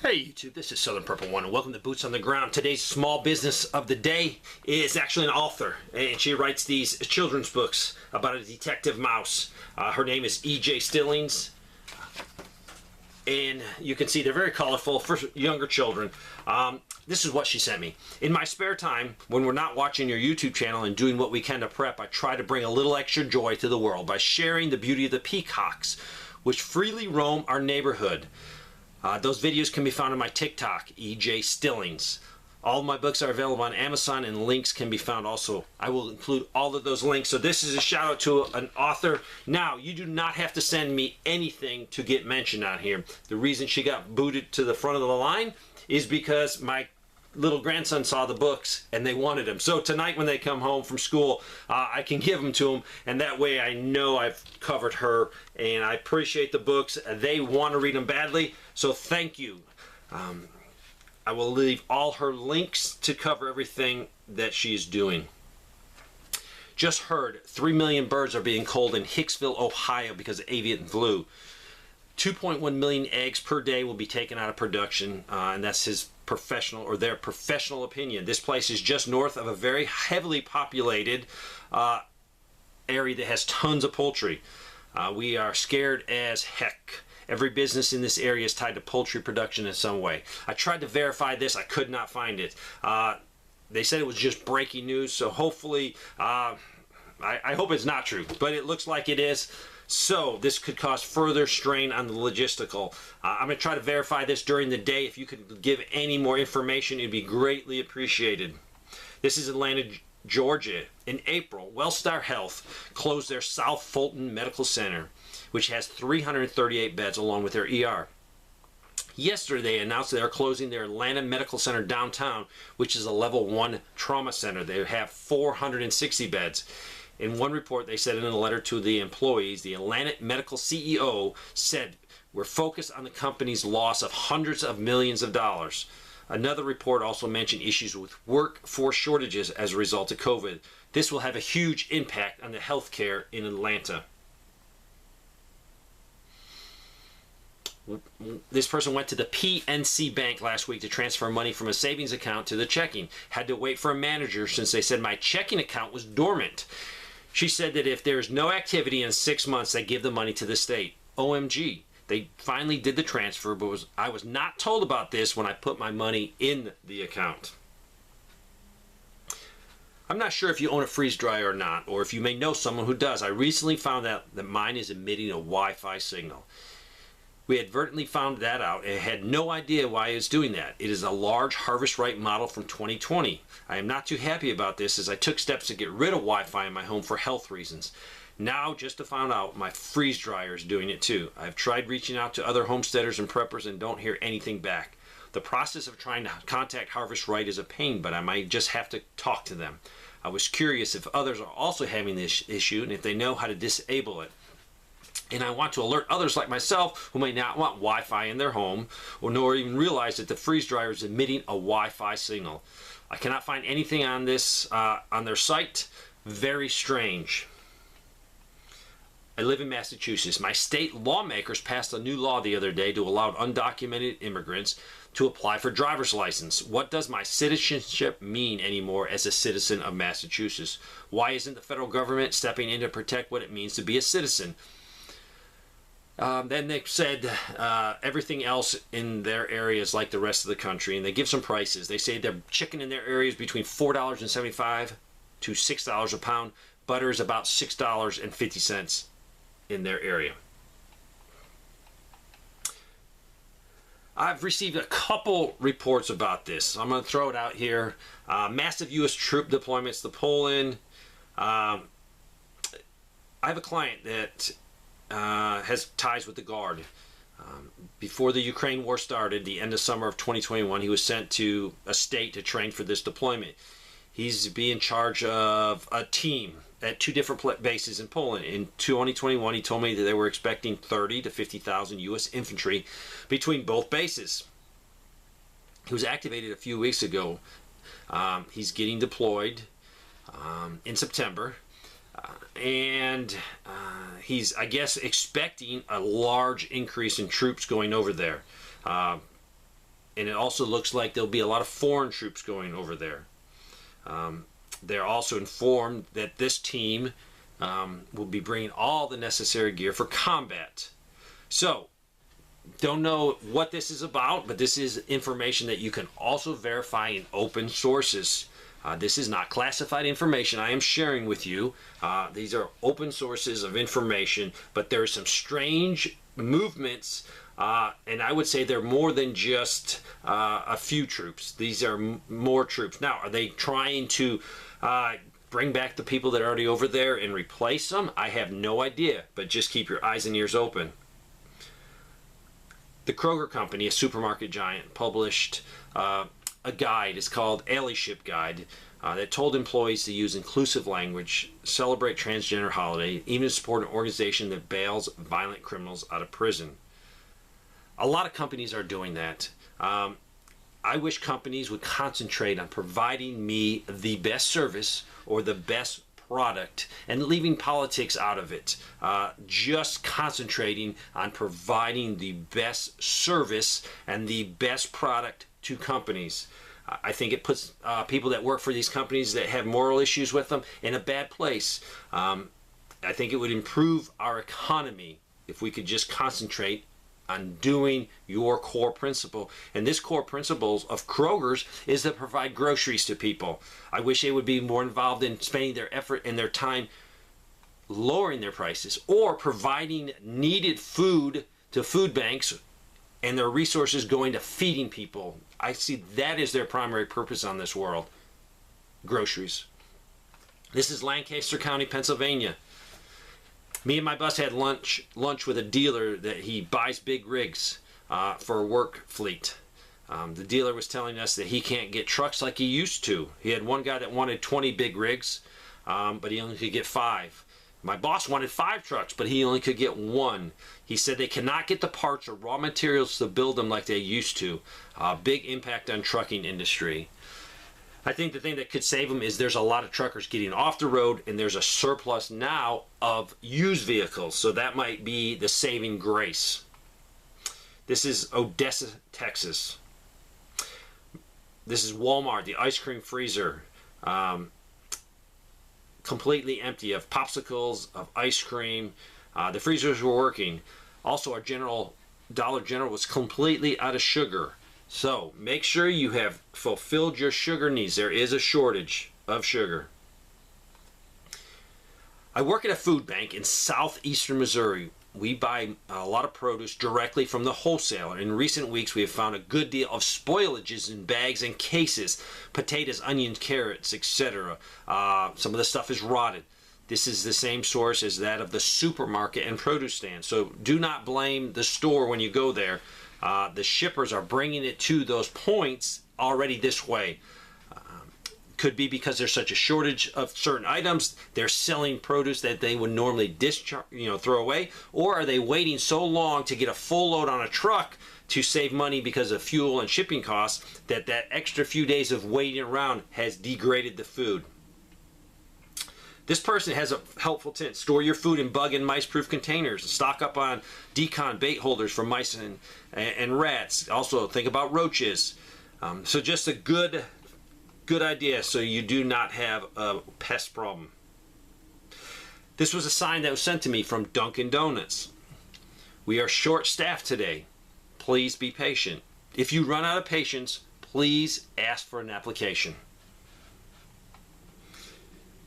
Hey YouTube, this is Southern Purple One and welcome to Boots on the Ground. Today's small business of the day is actually an author, and she writes these children's books about a detective mouse. Her name is E.J. Stillings, and you can see they're very colorful for younger children. This is what she sent me. In my spare time, when we're not watching your YouTube channel and doing what we can to prep, I try to bring a little extra joy to the world by sharing the beauty of the peacocks, which freely roam our neighborhood. Those videos can be found on my TikTok, EJ Stillings. All of my books are available on Amazon and links can be found also. I will include all of those links. So this is a shout out to an author. Now, you do not have to send me anything to get mentioned on here. The reason she got booted to the front of the line is because my little grandson saw the books and they wanted them. So tonight when they come home from school, I can give them to them, and that way I know I've covered her, and I appreciate the books. They want to read them badly, so thank you. I will leave all her links to cover everything that she is doing. Just heard 3 million birds are being culled in Hicksville, Ohio because of avian flu. 2.1 million eggs per day will be taken out of production, and that's his professional, or their professional opinion. This place is just north of a very heavily populated area that has tons of poultry. We are scared as heck. Every business in this area is tied to poultry production in some way. I tried to verify this. I could not find it. They said it was just breaking news, so hopefully, I hope it's not true, but it looks like it is. So this could cause further strain on the logistical. I'm going to try to verify this during the day. If you could give any more information, it'd be greatly appreciated. This is Atlanta, Georgia. In April, Wellstar Health closed their South Fulton Medical Center, which has 338 beds along with their ER. Yesterday, they announced they are closing their Atlanta Medical Center downtown, which is a level 1 trauma center. They have 460 beds. In one report, they said in a letter to the employees, the Atlanta Medical CEO said, "We're focused on the company's loss of hundreds of millions of dollars." Another report also mentioned issues with workforce shortages as a result of COVID. This will have a huge impact on the healthcare in Atlanta. This person went to the PNC Bank last week to transfer money from a savings account to the checking. Had to wait for a manager since they said my checking account was dormant. She said that if there's no activity in 6 months, they give the money to the state. OMG. They finally did the transfer, but I was not told about this when I put my money in the account. I'm not sure if you own a freeze dryer or not, or if you may know someone who does. I recently found out that mine is emitting a Wi-Fi signal. We advertently found that out and had no idea why it's doing that. It is a large Harvest Right model from 2020. I am not too happy about this as I took steps to get rid of Wi-Fi in my home for health reasons. Now, just to find out, my freeze dryer is doing it too. I've tried reaching out to other homesteaders and preppers and don't hear anything back. The process of trying to contact Harvest Right is a pain, but I might just have to talk to them. I was curious if others are also having this issue and if they know how to disable it. And I want to alert others like myself who may not want Wi-Fi in their home or nor even realize that the freeze dryer is emitting a Wi-Fi signal. I cannot find anything on this on their site. Very strange. I live in Massachusetts. My state lawmakers passed a new law the other day to allow undocumented immigrants to apply for driver's license. What does my citizenship mean anymore as a citizen of Massachusetts? Why isn't the federal government stepping in to protect what it means to be a citizen? Then they said everything else in their area is like the rest of the country, and they give some prices. They say their chicken in their area is between $4.75 to $6 a pound. Butter is about $6.50 in their area. I've received a couple reports about this. I'm going to throw it out here. Massive U.S. troop deployments to Poland. I have a client that has ties with the Guard. Before the Ukraine war started, the end of summer of 2021, he was sent to a state to train for this deployment. He's be in charge of a team at 2 different bases in Poland. In 2021, he told me that they were expecting 30 to 50,000 U.S. infantry between both bases. He was activated a few weeks ago. He's getting deployed in September. And he's, I guess, expecting a large increase in troops going over there. and it also looks like there'll be a lot of foreign troops going over there. They're also informed that this team will be bringing all the necessary gear for combat. So, don't know what this is about, but this is information that you can also verify in open sources. This is not classified information I am sharing with you. These are open sources of information, but there are some strange movements, and I would say they're more than just a few troops. These are more troops. Now, are they trying to bring back the people that are already over there and replace them? I have no idea, but just keep your eyes and ears open. The Kroger Company, a supermarket giant, published a guide. It's called Allyship Guide that told employees to use inclusive language, celebrate transgender holiday, even support an organization that bails violent criminals out of prison. A lot of companies are doing that. I wish companies would concentrate on providing me the best service or the best product and leaving politics out of it. Just concentrating on providing the best service and the best product to companies. I think it puts people that work for these companies that have moral issues with them in a bad place. I think it would improve our economy if we could just concentrate on doing your core principle. And this core principle of Kroger's is to provide groceries to people. I wish they would be more involved in spending their effort and their time lowering their prices or providing needed food to food banks and their resources going to feeding people. I see that is their primary purpose on this world. Groceries. This is Lancaster County, Pennsylvania. Me and my boss had lunch with a dealer that he buys big rigs for a work fleet. The dealer was telling us that he can't get trucks like he used to. He had one guy that wanted 20 big rigs, but he only could get 5. My boss wanted 5 trucks, but he only could get 1. He said they cannot get the parts or raw materials to build them like they used to. Big impact on trucking industry. I think the thing that could save them is there's a lot of truckers getting off the road, and there's a surplus now of used vehicles. So that might be the saving grace. This is Odessa, Texas. This is Walmart, the ice cream freezer. Completely empty of popsicles, of ice cream. The freezers were working. Also, our Dollar General was completely out of sugar. So make sure you have fulfilled your sugar needs. There is a shortage of sugar. I work at a food bank in southeastern Missouri. We buy a lot of produce directly from the wholesaler. In recent weeks, we have found a good deal of spoilages in bags and cases. Potatoes, onions, carrots, etc. Some of the stuff is rotted. This is the same source as that of the supermarket and produce stand. So do not blame the store when you go there. The shippers are bringing it to those points already this way. Could be because there's such a shortage of certain items. They're selling produce that they would normally throw away, or are they waiting so long to get a full load on a truck to save money because of fuel and shipping costs that extra few days of waiting around has degraded the food. This person has a helpful tip. Store your food in bug and mice-proof containers. Stock up on decon bait holders for mice and rats. Also, think about roaches. So just a good idea so you do not have a pest problem. This was a sign that was sent to me from Dunkin' Donuts. We are short-staffed today. Please be patient. If you run out of patience, please ask for an application.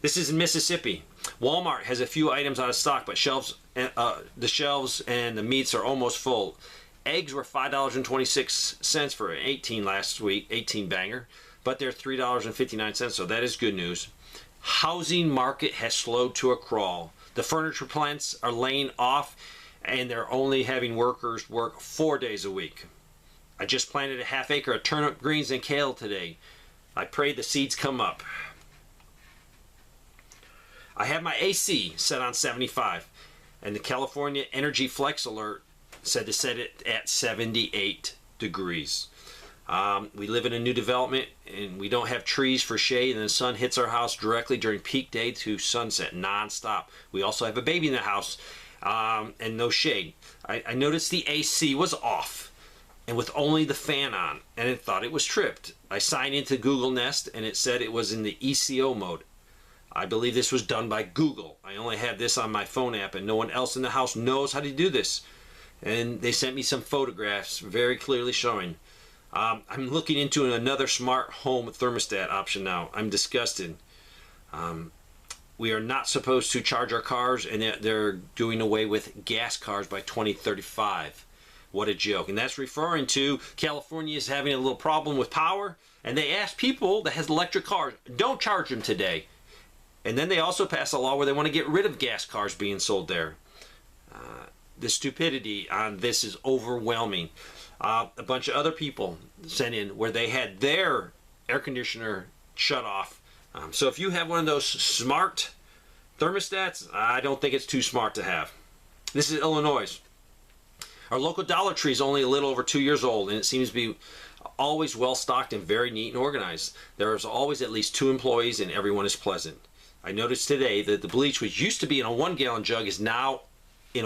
This is in Mississippi. Walmart has a few items out of stock, but the shelves and the meats are almost full. Eggs were $5.26 for an 18 last week, 18 banger, but they're $3.59, so that is good news. Housing market has slowed to a crawl. The furniture plants are laying off, and they're only having workers work 4 days a week. I just planted a half acre of turnip greens and kale today. I pray the seeds come up. I have my AC set on 75, and the California Energy Flex Alert said to set it at 78 degrees. We live in a new development, and we don't have trees for shade, and the sun hits our house directly during peak day to sunset, non-stop. We also have a baby in the house, and no shade. I noticed the AC was off, and with only the fan on, and it thought it was tripped. I signed into Google Nest and it said it was in the ECO mode. I believe this was done by Google. I only have this on my phone app and no one else in the house knows how to do this. And they sent me some photographs very clearly showing. I'm looking into another smart home thermostat option now. I'm disgusted. We are not supposed to charge our cars, and they're doing away with gas cars by 2035. What a joke. And that's referring to California is having a little problem with power, and they ask people that has electric cars, don't charge them today. And then they also pass a law where they want to get rid of gas cars being sold there. The stupidity on this is overwhelming. A bunch of other people sent in where they had their air conditioner shut off. So if you have one of those smart thermostats, I don't think it's too smart to have. This is Illinois. Our local Dollar Tree is only a little over 2 years old, and it seems to be always well stocked and very neat and organized. There is always at least 2 employees, and everyone is pleasant. I noticed today that the bleach, which used to be in a 1-gallon jug, is now in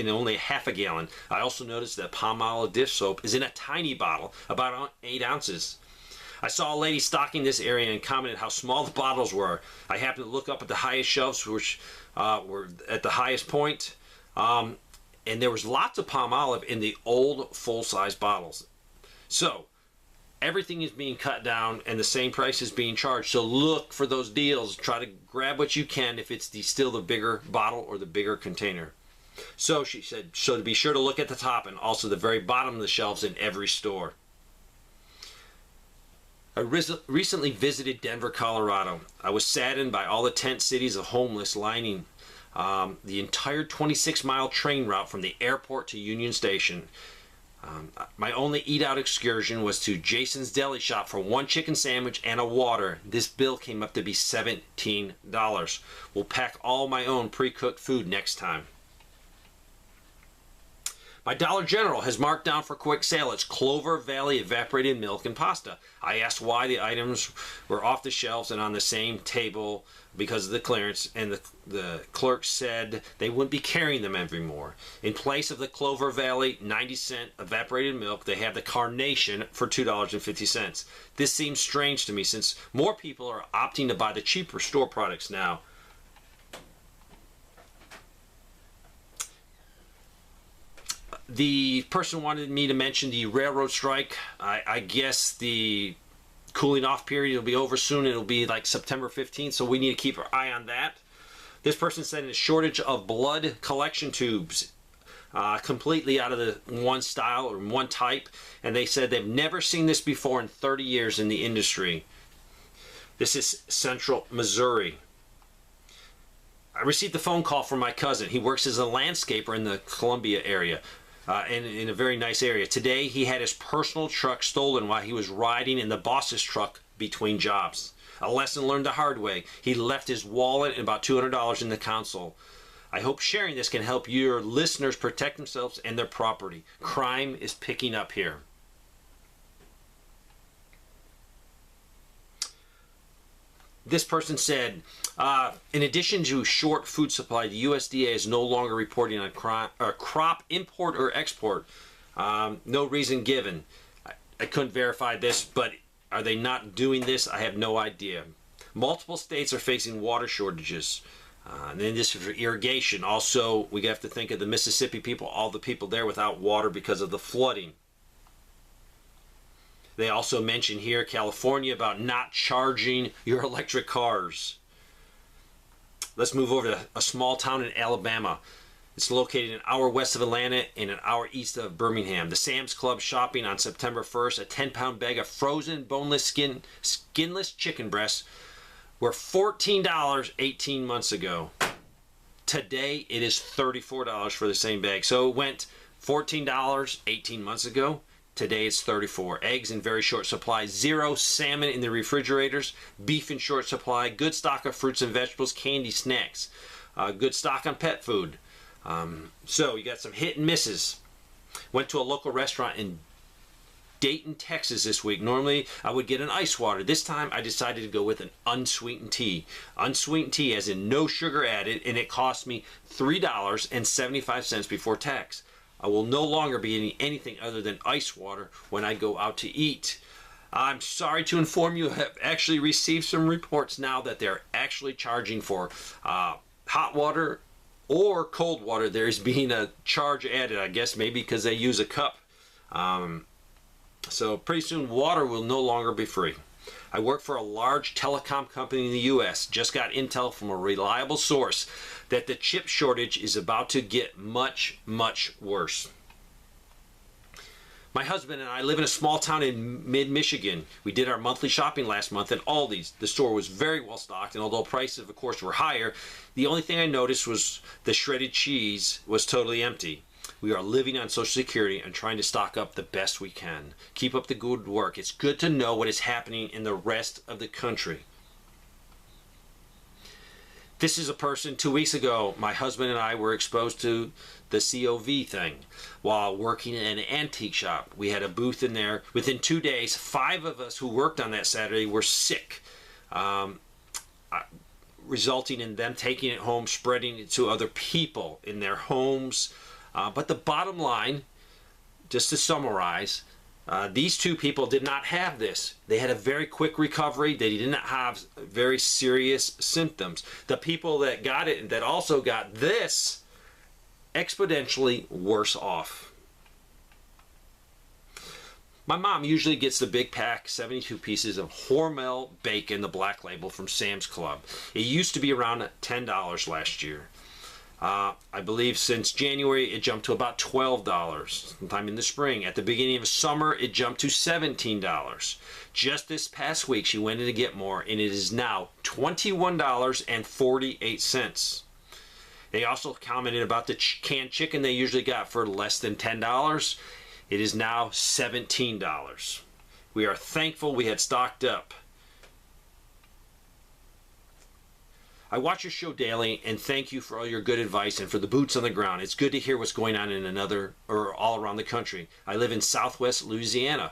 only a half a gallon. I also noticed that Palmolive dish soap is in a tiny bottle, about 8 ounces. I saw a lady stocking this area and commented how small the bottles were. I happened to look up at the highest shelves, which were at the highest point, and there was lots of Palmolive in the old full-size bottles. So everything is being cut down and the same price is being charged. So look for those deals. Try to grab what you can if it's still the bigger bottle or the bigger container. So she said, so to be sure to look at the top and also the very bottom of the shelves in every store. I recently visited Denver, Colorado. I was saddened by all the tent cities of homeless lining the entire 26-mile train route from the airport to Union Station. My only eat-out excursion was to Jason's Deli Shop for 1 chicken sandwich and a water. This bill came up to be $17. Will pack all my own pre-cooked food next time. My Dollar General has marked down for quick sale its Clover Valley evaporated milk and pasta. I asked why the items were off the shelves and on the same table because of the clearance, and the clerk said they wouldn't be carrying them anymore. In place of the Clover Valley 90-cent evaporated milk, they have the Carnation for $2.50. This seems strange to me since more people are opting to buy the cheaper store products now. The person wanted me to mention the railroad strike. I guess the cooling off period will be over soon. It'll be like September 15th, so we need to keep our eye on that. This person said a shortage of blood collection tubes, completely out of the one style or one type, and they said they've never seen this before in 30 years in the industry. This is Central Missouri. I received a phone call from my cousin. He works as a landscaper in the Columbia area. In a very nice area. Today he had his personal truck stolen while he was riding in the boss's truck between jobs. A lesson learned the hard way. He left his wallet and about $200 in the console. I hope sharing this can help your listeners protect themselves and their property. Crime is picking up here. This person said, in addition to short food supply, the USDA is no longer reporting on crop import or export. No reason given. I couldn't verify this, but are they not doing this? I have no idea. Multiple states are facing water shortages. And then this is for irrigation. Also, we have to think of the Mississippi people, all the people there without water because of the flooding. They also mention here, California, about not charging your electric cars. Let's move over to a small town in Alabama. It's located an hour west of Atlanta and an hour east of Birmingham. The Sam's Club shopping on September 1st, a 10-pound bag of frozen, boneless, skinless chicken breasts were $14 18 months ago. Today, it is $34 for the same bag. So it went $14 18 months ago. Today it's $34. Eggs in very short supply. 0 salmon in the refrigerators. Beef in short supply. Good stock of fruits and vegetables. Candy, snacks. Good stock on pet food. So you got some hit and misses. Went to a local restaurant in Dayton, Texas this week. Normally I would get an ice water. This time I decided to go with an unsweetened tea. Unsweetened tea as in no sugar added, and it cost me $3.75 before tax. I will no longer be eating anything other than ice water when I go out to eat. I'm sorry to inform you, I have actually received some reports now that they're actually charging for hot water or cold water. There's being a charge added, I guess maybe because they use a cup. So pretty soon water will no longer be free. I work for a large telecom company in the U.S. Just got intel from a reliable source that the chip shortage is about to get much, much worse. My husband and I live in a small town in mid-Michigan. We did our monthly shopping last month at Aldi's. The store was very well stocked, and although prices, of course, were higher, the only thing I noticed was the shredded cheese was totally empty. We are living on Social Security and trying to stock up the best we can. Keep up the good work. It's good to know what is happening in the rest of the country. This is a person 2 weeks ago. My husband and I were exposed to the COV thing while working in an antique shop. We had a booth in there. Within 2 days, 5 of us who worked on that Saturday were sick, resulting in them taking it home, spreading it to other people in their homes. But the bottom line, just to summarize, these 2 people did not have this. They had a very quick recovery. They did not have very serious symptoms. The people that got it, that also got this, exponentially worse off. My mom usually gets the big pack, 72 pieces of Hormel bacon, the black label from Sam's Club. It used to be around $10 last year. I believe since January it jumped to about $12 sometime in the spring. At the beginning of summer it jumped to $17. Just this past week she went in to get more and it is now $21.48. They also commented about the canned chicken they usually got for less than $10. It is now $17. We are thankful we had stocked up. I watch your show daily and thank you for all your good advice and for the boots on the ground. It's good to hear what's going on in another or all around the country. I live in Southwest Louisiana.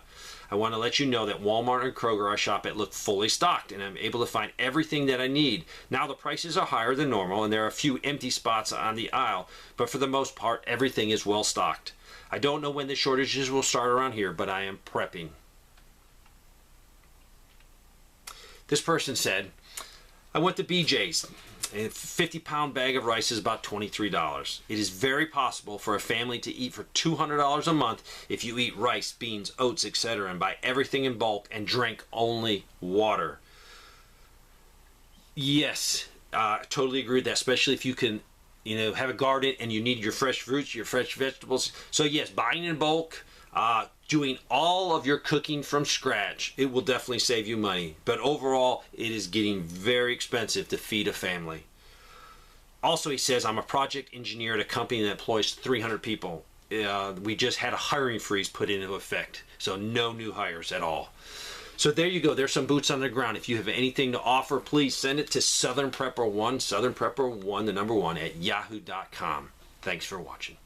I want to let you know that Walmart and Kroger I shop at look fully stocked and I'm able to find everything that I need. Now the prices are higher than normal and there are a few empty spots on the aisle, but for the most part everything is well stocked. I don't know when the shortages will start around here, but I am prepping. This person said, I went to BJ's. A 50-pound bag of rice is about $23. It is very possible for a family to eat for $200 a month if you eat rice, beans, oats, etc. and buy everything in bulk and drink only water. Yes, totally agree with that, especially if you can, have a garden and you need your fresh fruits, your fresh vegetables. So yes, buying in bulk, doing all of your cooking from scratch, it will definitely save you money. But overall, it is getting very expensive to feed a family. Also, he says, I'm a project engineer at a company that employs 300 people. We just had a hiring freeze put into effect, so no new hires at all. So there you go. There's some boots on the ground. If you have anything to offer, please send it to Southern Prepper1, Southern Prepper1, the number 1, at yahoo.com. Thanks for watching.